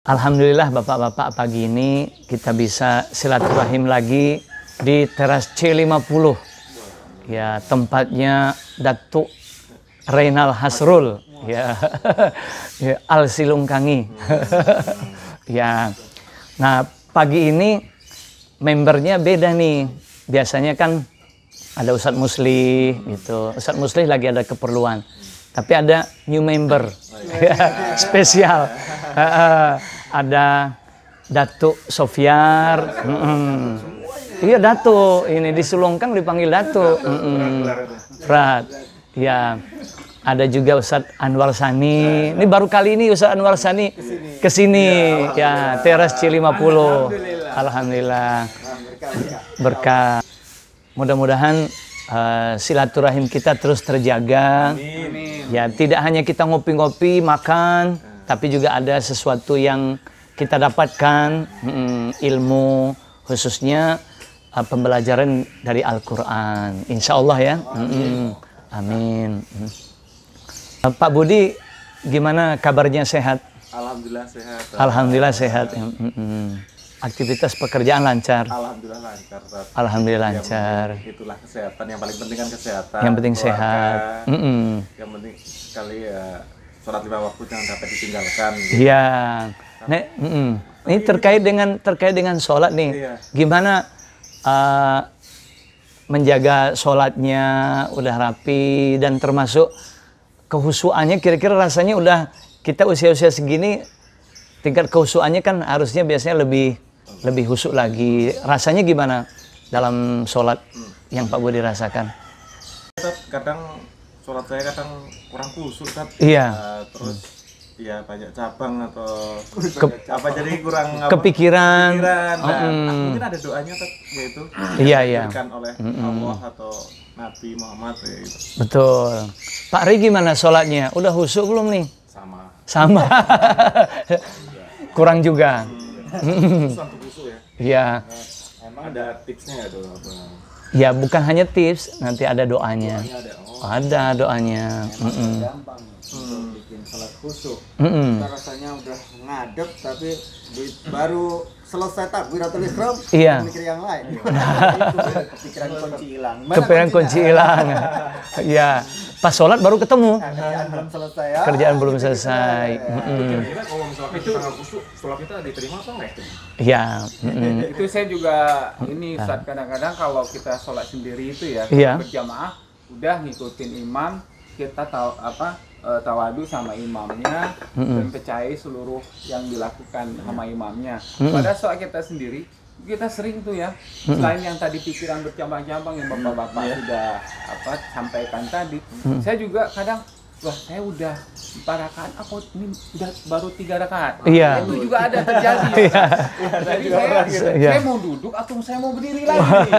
Alhamdulillah Bapak-Bapak, pagi ini kita bisa silaturahim lagi di teras C50. Ya, tempatnya Datuk Reynal Hasrul, ya, ya Al Silungkangi. Ya, nah pagi ini membernya beda nih. Biasanya kan ada Ustadz Muslih gitu. Ustadz Muslih lagi ada keperluan. Tapi ada new member, ya, spesial. Ada Datuk Sofiar. Iya Datuk, ini di Sulongkang dipanggil Datuk. Frat. Ya, ada juga Ustadz Anwar Sani. Ini baru kali ini Ustadz Anwar Sani kesini. Ya, teras C50. Alhamdulillah. Berkah. Mudah-mudahan silaturahim kita terus terjaga. Ya, tidak hanya kita ngopi-ngopi, makan, tapi juga ada sesuatu yang kita dapatkan, ilmu, khususnya pembelajaran dari Al-Quran. Insya Allah ya. Amin. Pak Budi, gimana kabarnya, sehat? Alhamdulillah sehat. Alhamdulillah sehat. Aktivitas pekerjaan lancar? Alhamdulillah lancar. Alhamdulillah lancar. Itulah kesehatan, yang paling penting kan kesehatan. Yang penting keluarga. sehat. Yang penting sekali ya, sholat 5 waktu jangan dapat ditinggalkan. Iya. Nek, ini terkait dengan sholat nih. Iya. Gimana menjaga sholatnya udah rapi dan termasuk kehusuannya, kira-kira rasanya udah kita usia-usia segini tingkat kehusuannya kan harusnya biasanya lebih khusyuk lagi. Rasanya gimana dalam sholat yang Pak Budi rasakan? Kadang sholat saya kadang kurang khusyuk, Iya. Terus ya banyak cabang atau jadi kurang kepikiran. Mungkin ada doanya yaitu Iya. diberikan oleh Allah atau Nabi Muhammad gitu. Betul. Pak Ri gimana sholatnya? Udah khusyuk belum nih? Sama. Kurang juga. Khusyuk ya. Iya. Emang ada tipsnya ya tuh? Ya, bukan hanya tips, nanti ada doanya. Ada doanya. Gampang bikin sholat khusyuk. Kita rasanya udah ngadep, tapi baru selesai takbiratul ihram, Iya. mikir yang lain. Kepikiran kunci hilang. Kepikiran kunci hilang. Ya, pas sholat baru ketemu. Kerjaan belum selesai ya. Kerjaan belum selesai. Kira-kira kalau misalnya kita sangat khusyuk, sholat kita diterima atau enggak? Ya. Itu saya juga ini Ustadz, kadang-kadang kalau kita sholat sendiri itu ya, Iya. berjamaah udah ngikutin imam, kita tawadu sama imamnya dan percayai seluruh yang dilakukan sama imamnya. Pada saat kita sendiri, kita sering tuh ya, selain yang tadi pikiran bercabang-cabang yang bapak-bapak sudah sampaikan tadi, saya juga kadang, wah saya udah 4 rakaat, aku ini udah baru 3 rakaat. Iya. Itu juga ada terjadi. Jadi saya mau duduk atau saya mau berdiri lagi.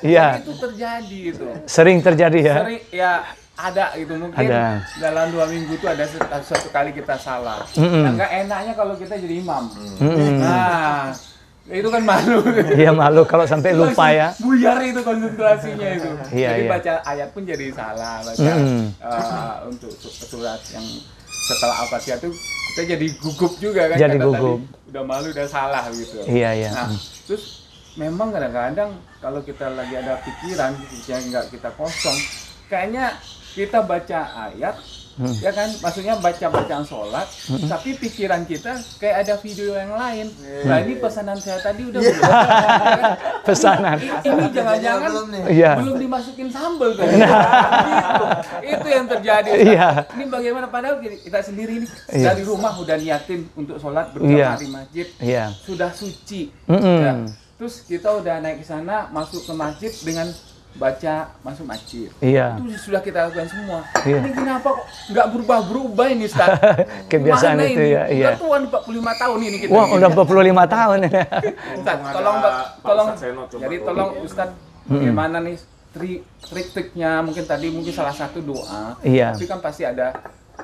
Iya. Itu terjadi itu. Sering terjadi ya. Sering ya, ada gitu mungkin Ada. dalam 2 minggu itu ada satu kali kita salah. Nah, nggak enaknya kalau kita jadi imam. Nah, itu kan malu. Iya, malu kalau sampai lupa ya. Buyar itu konsentrasinya itu. Iya, Jadi iya. baca ayat pun jadi salah. Baca untuk surat yang setelah Al-Fatihah itu kita jadi gugup juga kan. Jadi kata gugup. Tadi, udah malu udah salah gitu. Iya, iya. Nah, terus memang kadang-kadang kalau kita lagi ada pikiran yang nggak kita kosong, kayaknya kita baca ayat, ya kan, maksudnya baca-bacaan sholat, tapi pikiran kita kayak ada video yang lain. Nah ini pesanan saya tadi udah belum. Pesanan. Ini jangan-jangan Iya. belum dimasukin sambal kan? Itu yang terjadi. Iya. Ini bagaimana, padahal kita sendiri ini Iya. dari rumah udah niatin untuk sholat Iya. berjamaah di masjid, Iya. sudah suci. Ya. Terus kita udah naik ke sana, masuk ke masjid dengan baca masuk masjid. Iya. Itu sudah kita lakukan semua. Iya. Ini kenapa kok nggak berubah-berubah ini, Ustaz? Kebiasaan Mana itu ini? ya, iya. Udah tua 45 tahun ini kita. Wah, udah 45 tahun. Ustaz, tolong jadi tolong Ustaz, bagaimana nih trik-triknya, mungkin tadi salah satu doa. Iya. Tapi kan pasti ada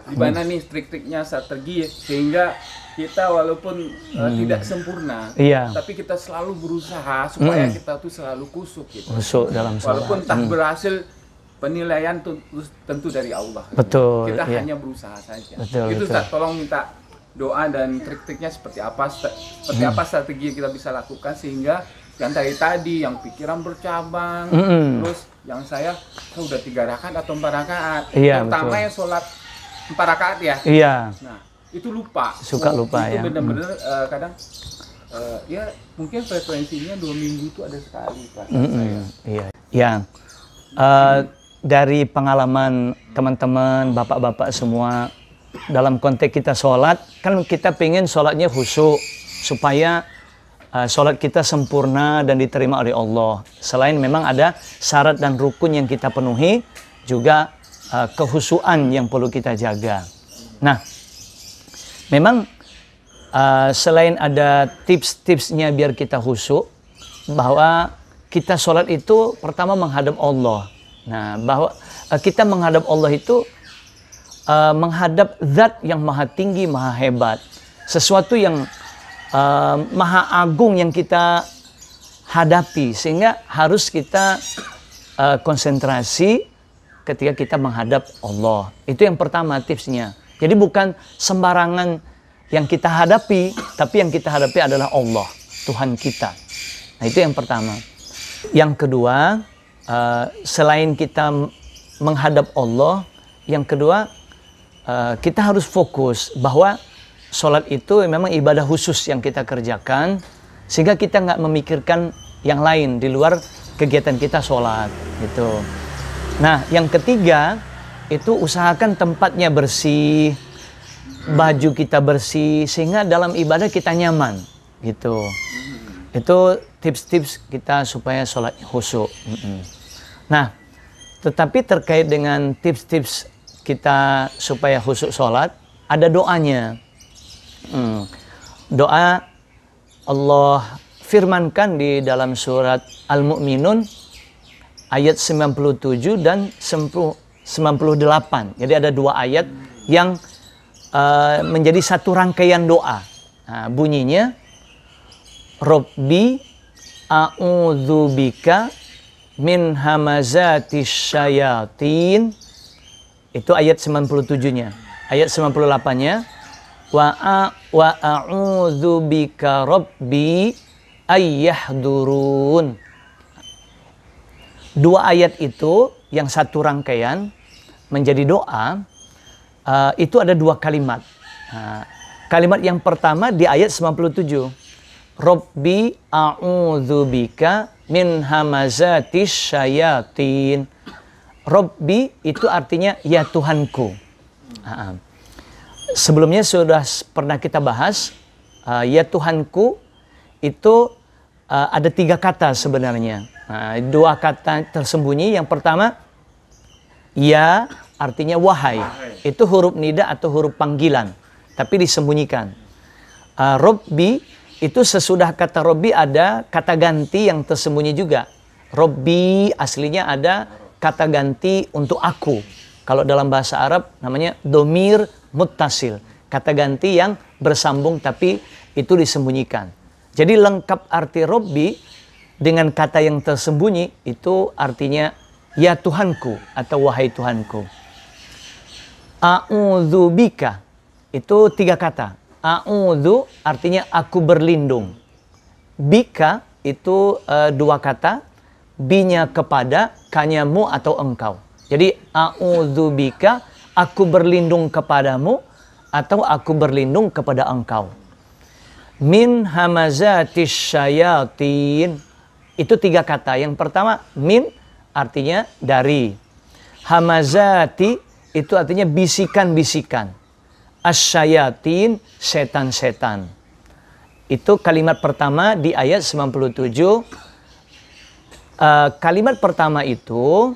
gimana nih trik-triknya strategi sehingga kita walaupun tidak sempurna, Iya. tapi kita selalu berusaha supaya kita tuh selalu kusuk gitu. Khusyuk dalam sholat. Walaupun tak berhasil, penilaian tentu dari Allah. Betul, Kita iya. hanya berusaha saja. Betul, Itu betul. Ustaz, tolong minta doa dan trik-triknya seperti apa, seperti apa strategi yang kita bisa lakukan sehingga yang tadi yang pikiran bercabang, terus yang saya udah 3 rakaat atau 4 rakaat, terutama yang sholat 4 rakaat ya. Iya. Nah itu lupa, suka lupa itu ya. Bener-bener kadang ya mungkin frekuensinya 2 minggu itu ada sekali Pak. Iya. Ya. Dari pengalaman teman-teman, bapak-bapak semua, dalam konteks kita sholat, kan kita pengen sholatnya khusyuk supaya sholat kita sempurna dan diterima oleh Allah. Selain memang ada syarat dan rukun yang kita penuhi, juga kehusuan yang perlu kita jaga. Nah, memang selain ada tips-tipsnya biar kita khusyuk, bahwa kita sholat itu pertama menghadap Allah. Nah, bahwa kita menghadap Allah itu menghadap zat yang maha tinggi, maha hebat. Sesuatu yang maha agung yang kita hadapi, sehingga harus kita konsentrasi ketika kita menghadap Allah. Itu yang pertama tipsnya. Jadi bukan sembarangan yang kita hadapi, tapi yang kita hadapi adalah Allah, Tuhan kita. Nah itu yang pertama. Yang kedua, selain kita menghadap Allah, yang kedua kita harus fokus bahwa sholat itu memang ibadah khusus yang kita kerjakan, sehingga kita nggak memikirkan yang lain di luar kegiatan kita sholat gitu. Nah yang ketiga itu usahakan tempatnya bersih, baju kita bersih, sehingga dalam ibadah kita nyaman gitu. Itu tips-tips kita supaya sholat khusyuk. Nah tetapi terkait dengan tips-tips kita supaya khusyuk sholat, ada doanya. Doa Allah firmankan di dalam surat Al-Mu'minun ayat 97 dan 98. Jadi ada 2 ayat yang menjadi satu rangkaian doa. Nah, bunyinya Rabbi a'udzubika min hamazatis syayatin. Itu ayat 97-nya. Ayat 98-nya wa a'udzubika rabbi ayyahdurun. 2 ayat itu yang satu rangkaian menjadi doa, itu ada 2 kalimat. Kalimat yang pertama di ayat 97. Rabbi a'udzubika min hamazatis syayatin. Rabbi itu artinya ya Tuhanku. Sebelumnya sudah pernah kita bahas, ya Tuhanku itu ada 3 kata sebenarnya. 2 kata tersembunyi. Yang pertama, ya artinya wahai. Itu huruf nida atau huruf panggilan, tapi disembunyikan. Rabbi itu sesudah kata Rabbi ada kata ganti yang tersembunyi juga. Rabbi aslinya ada kata ganti untuk aku. Kalau dalam bahasa Arab namanya domir muttasil, kata ganti yang bersambung tapi itu disembunyikan. Jadi lengkap arti Rabbi dengan kata yang tersembunyi itu artinya ya Tuhanku atau wahai Tuhanku. A'udzubika itu 3 kata. A'udzu artinya aku berlindung. Bika itu 2 kata. Binya kepada, kanyamu atau engkau. Jadi a'udzubika, aku berlindung kepadamu, atau aku berlindung kepada engkau. Min hamazatis syayatin, itu 3 kata. Yang pertama min artinya dari. Hamazati itu artinya bisikan-bisikan. Asyayatin, setan-setan. Itu kalimat pertama di ayat 97. Kalimat pertama itu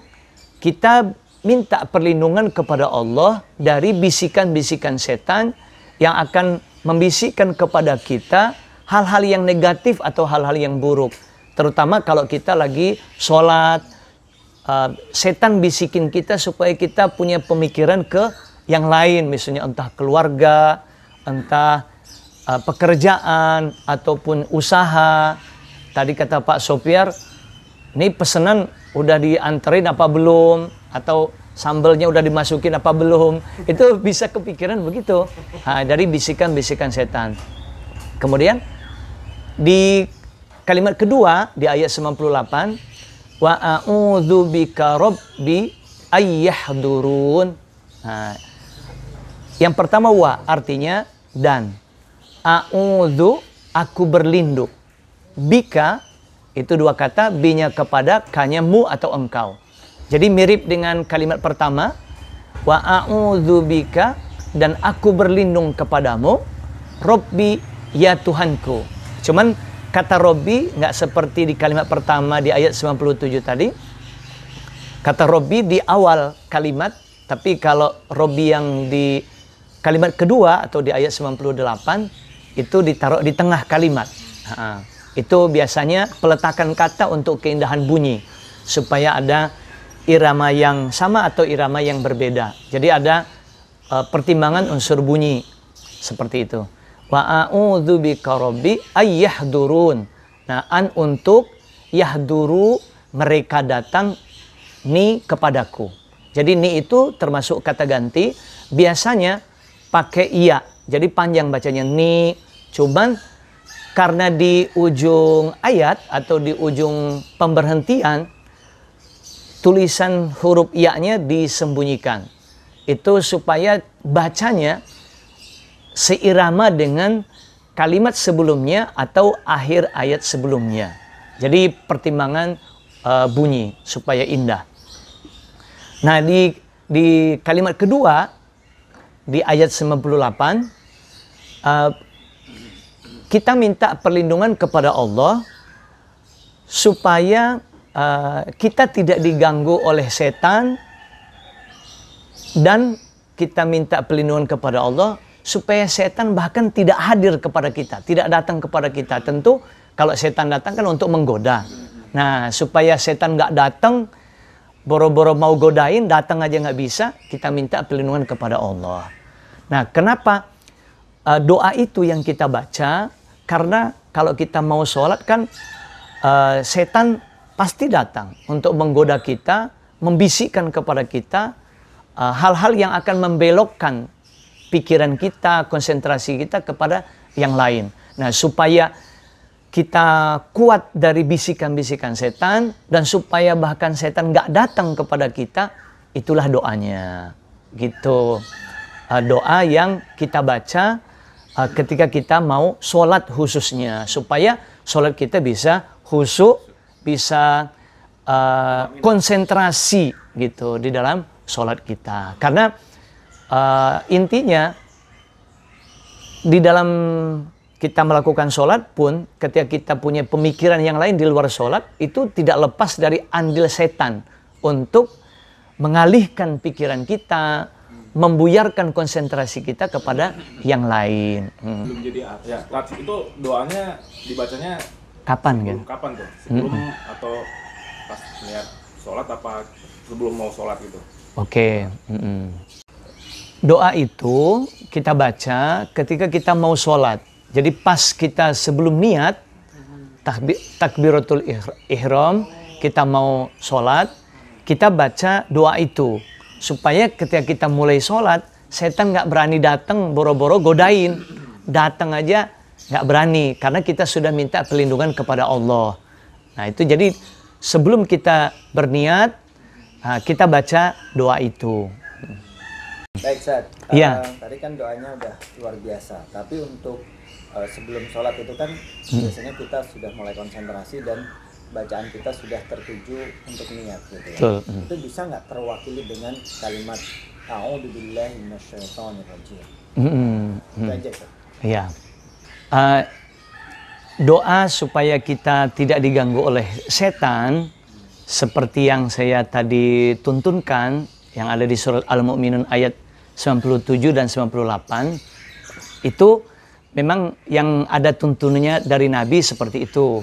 kita minta perlindungan kepada Allah dari bisikan-bisikan setan yang akan membisikkan kepada kita hal-hal yang negatif atau hal-hal yang buruk. Terutama kalau kita lagi sholat, setan bisikin kita supaya kita punya pemikiran ke yang lain, misalnya entah keluarga, entah pekerjaan ataupun usaha. Tadi kata Pak Sopiar, ini pesanan udah dianterin apa belum? Atau Sambelnya udah dimasukin apa belum? Itu bisa kepikiran begitu. Dari bisikan-bisikan setan. Kemudian di kalimat kedua di ayat 98, wa a'udzubika rabbi ayyahdurun. Yang pertama wa artinya dan. A'udzu aku berlindung. Bika itu dua kata, binya kepada, kanya mu atau engkau. Jadi mirip dengan kalimat pertama, wa a'udzubika dan aku berlindung kepadamu, Robbi ya Tuhanku. Cuman kata Robbi nggak seperti di kalimat pertama di ayat 97 tadi. Kata Robbi di awal kalimat, tapi kalau Robbi yang di kalimat kedua atau di ayat 98 itu ditaruh di tengah kalimat. Itu biasanya peletakan kata untuk keindahan bunyi supaya ada irama yang sama atau irama yang berbeda. Jadi ada pertimbangan unsur bunyi seperti itu. Wa a'udzubika rabbi ayyahdurun. Nah, an untuk yahduru mereka datang ni kepadaku. Jadi ni itu termasuk kata ganti. Biasanya pakai iya. Jadi panjang bacanya ni. Cuman karena di ujung ayat atau di ujung pemberhentian tulisan huruf ya-nya disembunyikan. Itu supaya bacanya seirama dengan kalimat sebelumnya atau akhir ayat sebelumnya. Jadi pertimbangan bunyi supaya indah. Nah, di kalimat kedua di ayat 98 kita minta perlindungan kepada Allah supaya kita tidak diganggu oleh setan, dan kita minta perlindungan kepada Allah supaya setan bahkan tidak hadir kepada kita, tidak datang kepada kita. Tentu kalau setan datang kan untuk menggoda. Nah, supaya setan nggak datang, boro-boro mau godain, datang aja nggak bisa, kita minta perlindungan kepada Allah. Nah, kenapa doa itu yang kita baca? Karena kalau kita mau sholat kan setan pasti datang untuk menggoda kita, membisikkan kepada kita hal-hal yang akan membelokkan pikiran kita, konsentrasi kita kepada yang lain. Nah, supaya kita kuat dari bisikan-bisikan setan dan supaya bahkan setan nggak datang kepada kita, itulah doanya. Gitu. Doa yang kita baca ketika kita mau sholat khususnya, supaya sholat kita bisa khusyuk, bisa konsentrasi gitu di dalam sholat kita. Karena intinya di dalam kita melakukan sholat pun, ketika kita punya pemikiran yang lain di luar sholat, itu tidak lepas dari andil setan untuk mengalihkan pikiran kita, membuyarkan konsentrasi kita kepada yang lain. Belum jadi ya, itu doanya dibacanya Kapan kan? kapan tuh? Sebelum atau pas niat sholat apa sebelum mau sholat gitu? Oke. Doa itu kita baca ketika kita mau sholat. Jadi pas kita sebelum niat, takbiratul ihram, kita mau sholat, kita baca doa itu. Supaya ketika kita mulai sholat, setan nggak berani datang boro-boro godain. Datang aja nggak berani, karena kita sudah minta perlindungan kepada Allah. Nah itu jadi sebelum kita berniat, kita baca doa itu. Baik, Ustaz. Iya. Tadi kan doanya udah luar biasa. Tapi untuk sebelum sholat itu kan biasanya kita sudah mulai konsentrasi dan bacaan kita sudah tertuju untuk niat gitu ya. Betul. Itu bisa nggak terwakili dengan kalimat A'udzubillahi minasyaitonirrajim. Itu aja, Ustaz. Iya. Doa supaya kita tidak diganggu oleh setan, seperti yang saya tadi tuntunkan, yang ada di surat Al-Mu'minun ayat 97 dan 98, itu memang yang ada tuntunannya dari Nabi seperti itu,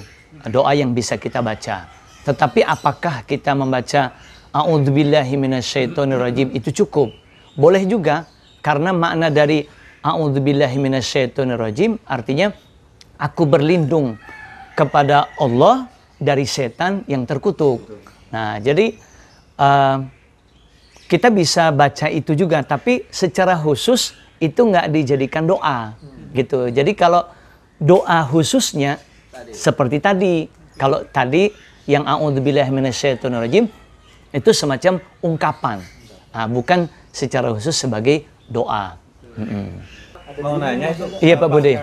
doa yang bisa kita baca. Tetapi apakah kita membaca A'udzubillahi minasyaitonirrajim itu cukup? Boleh juga, karena makna dari A'udzubillahi minasyaitonirrajim artinya aku berlindung kepada Allah dari setan yang terkutuk. Nah, jadi kita bisa baca itu juga, tapi secara khusus itu nggak dijadikan doa, gitu. Jadi kalau doa khususnya seperti tadi, kalau tadi yang a'udzubillahi minasyaitonirrajim itu semacam ungkapan, bukan secara khusus sebagai doa. Mau nanya itu, Iya Pak Bude.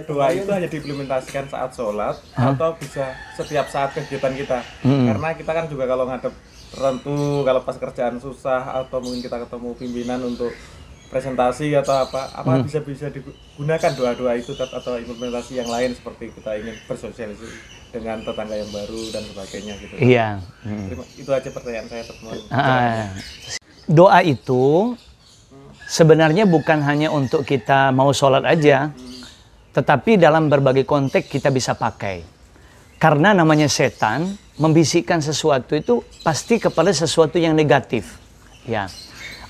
doa itu hanya diimplementasikan saat sholat atau bisa setiap saat kegiatan kita? Karena kita kan juga kalau ngadep tertentu, kalau pas kerjaan susah atau mungkin kita ketemu pimpinan untuk presentasi atau apa bisa digunakan doa-doa itu atau implementasi yang lain seperti kita ingin bersosialisasi dengan tetangga yang baru dan sebagainya gitu. Iya. Itu aja pertanyaan saya teman. Doa itu sebenarnya bukan hanya untuk kita mau sholat aja, tetapi dalam berbagai konteks kita bisa pakai. Karena namanya setan membisikkan sesuatu itu pasti kepada sesuatu yang negatif. Ya.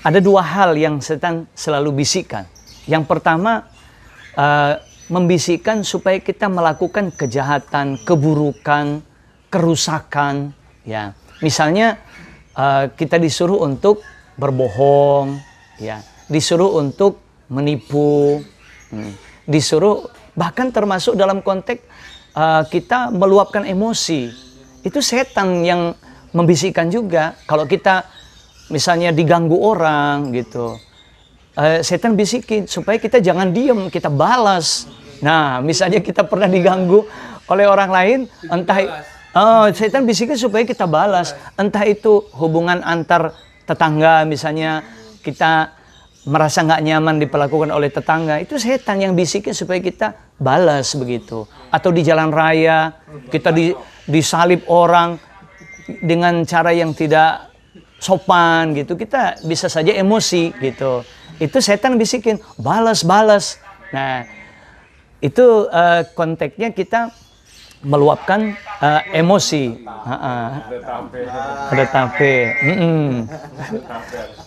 Ada dua hal yang setan selalu bisikkan. Yang pertama, membisikkan supaya kita melakukan kejahatan, keburukan, kerusakan. Ya. Misalnya kita disuruh untuk berbohong, ya, disuruh untuk menipu, disuruh bahkan termasuk dalam konteks kita meluapkan emosi. Itu setan yang membisikkan juga. Kalau kita misalnya diganggu orang gitu, setan bisikin supaya kita jangan diem, kita balas. Nah, misalnya kita pernah diganggu oleh orang lain, entah setan bisikin supaya kita balas. Entah itu hubungan antar tetangga, misalnya kita merasa nggak nyaman diperlakukan oleh tetangga, itu setan yang bisikin supaya kita balas begitu. Atau di jalan raya kita disalib orang dengan cara yang tidak sopan gitu, kita bisa saja emosi gitu. Itu setan bisikin balas. Nah, itu konteksnya kita meluapkan emosi. Ada tape.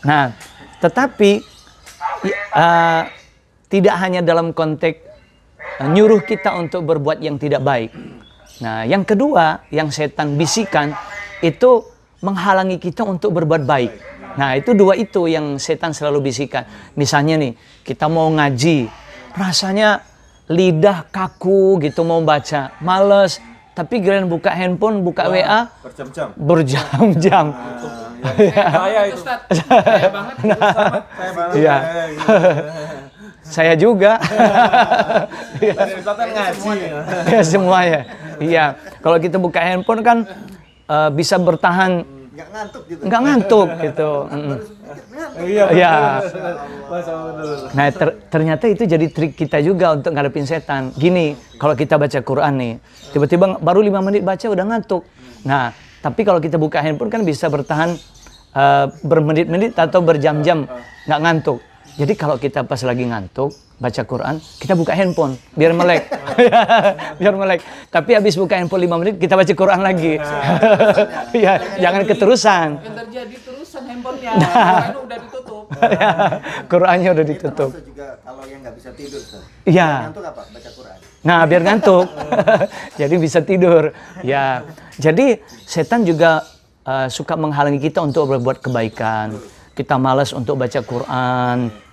Nah, tetapi tidak hanya dalam konteks nyuruh kita untuk berbuat yang tidak baik. Nah, yang kedua yang setan bisikan itu menghalangi kita untuk berbuat baik. Nah, itu dua itu yang setan selalu bisikan. Misalnya nih, kita mau ngaji, rasanya lidah kaku gitu mau baca, males. Tapi giliran buka handphone, buka WA, berjam-jam. Saya itu. Saya banget. Iya. Saya juga. Ya semuanya. Iya. Kalau kita buka handphone kan bisa bertahan. Nggak ngantuk gitu. Iya. Nah ternyata itu jadi trik kita juga untuk ngadepin setan. Gini, kalau kita baca Quran nih, tiba-tiba baru 5 menit baca udah ngantuk. Nah, tapi kalau kita buka handphone kan bisa bertahan bermenit-menit atau berjam-jam nggak ngantuk. Jadi kalau kita pas lagi ngantuk baca Quran, kita buka handphone biar melek. Biar melek. Tapi habis buka handphone 5 menit kita baca Quran lagi. Ya, jangan keterusan. Yang terjadi terusan handphonenya, Quran udah ditutup. Qurannya udah ditutup. Termasuk juga kalau yang nggak bisa tidur, Iya. ngantuk apa? Baca Quran. Nah, biar ngantuk. Jadi bisa tidur. Ya. Jadi setan juga suka menghalangi kita untuk berbuat kebaikan. Kita malas untuk baca Quran.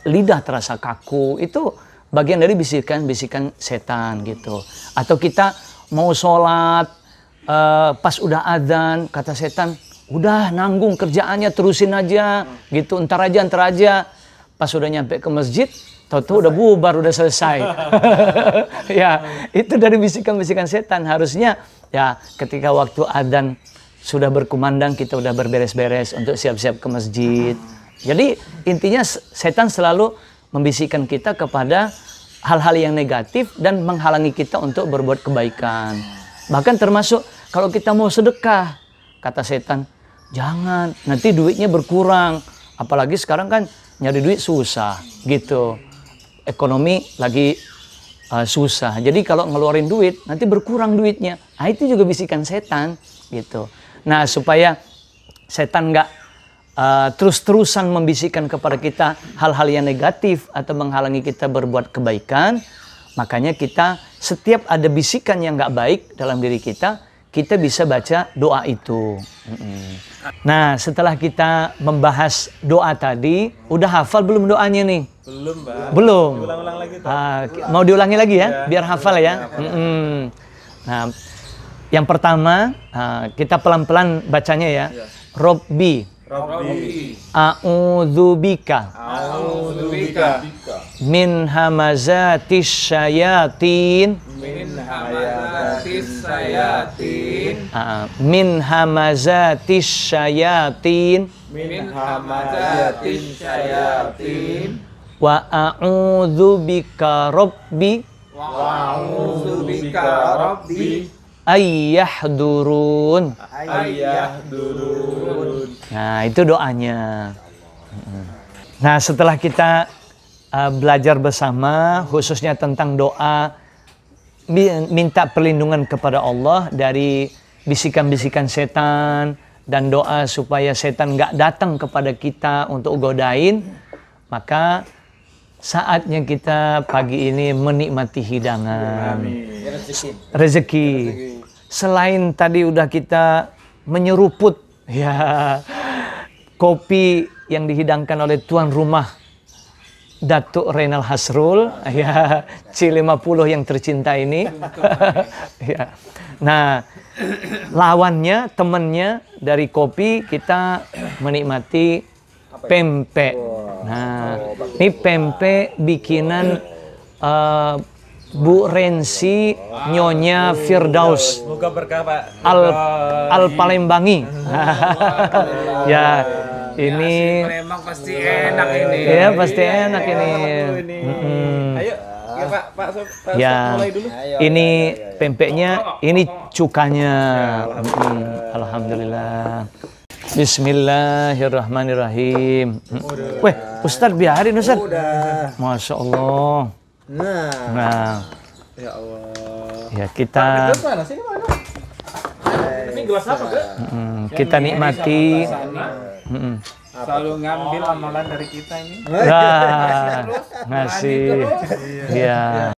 Lidah terasa kaku. Itu bagian dari bisikan-bisikan setan gitu. Atau kita mau sholat, pas udah adzan, kata setan, udah nanggung kerjaannya, terusin aja gitu, entar aja. Pas udah nyampe ke masjid, tahu-tahu udah bubar, udah selesai. Ya, itu dari bisikan-bisikan setan. Harusnya ya ketika waktu adzan sudah berkumandang, kita udah berberes-beres untuk siap-siap ke masjid. Jadi intinya setan selalu membisikkan kita kepada hal-hal yang negatif dan menghalangi kita untuk berbuat kebaikan. Bahkan termasuk kalau kita mau sedekah, kata setan, jangan, nanti duitnya berkurang. Apalagi sekarang kan nyari duit susah gitu. Ekonomi lagi susah. Jadi kalau ngeluarin duit, nanti berkurang duitnya. Nah, itu juga bisikan setan gitu. Nah, supaya setan nggak terus-terusan membisikkan kepada kita hal-hal yang negatif atau menghalangi kita berbuat kebaikan, makanya kita setiap ada bisikan yang nggak baik dalam diri kita kita bisa baca doa itu. Nah, setelah kita membahas doa tadi, udah hafal belum doanya nih? Belum, Mbak. Belum. Ulang-ulang lagi tuh. Mau diulangi lagi ya, biar hafal ya. Nah, yang pertama kita pelan-pelan bacanya ya. Robbi, a'udzubika A'udzubika min hamazatis syayatin, min hamazatis sayatin, min hamazatis syayatin, min hamazatis sayatin, wa a'udzubika rabbi wa a'udzubika rabbi ayyahdurun. Ayyahdurun. Nah, itu doanya. Nah, setelah kita belajar bersama, khususnya tentang doa, minta perlindungan kepada Allah dari bisikan-bisikan setan, dan doa supaya setan nggak datang kepada kita untuk godain, maka saatnya kita pagi ini menikmati hidangan, rezeki. Selain tadi udah kita menyeruput ya kopi yang dihidangkan oleh tuan rumah Datuk Renal Hasrul, ya C50 yang tercinta ini. Ya. Nah, lawannya, temannya dari kopi, kita menikmati pempek. Nah, ini pempek bikinan Bu Rensi, Nyonya Firdaus Semoga berkah, Pak. Al Palembangi. Ya, ini memang pasti enak ini. ya pasti enak ini. Ayo, ya, Pak Ya, mulai dulu. ini pempeknya, ini cukanya. Alhamdulillah. Bismillahirrahmanirrahim. Weh, Ustadz biarin Ustadz. Masya Allah. Nah, Ya Allah. ya kita Mana sih ini mana? Ini gelas apa, Kak? kita nikmati. Selalu ngambil amalan dari kita ini. Nah, ngasih. Ya.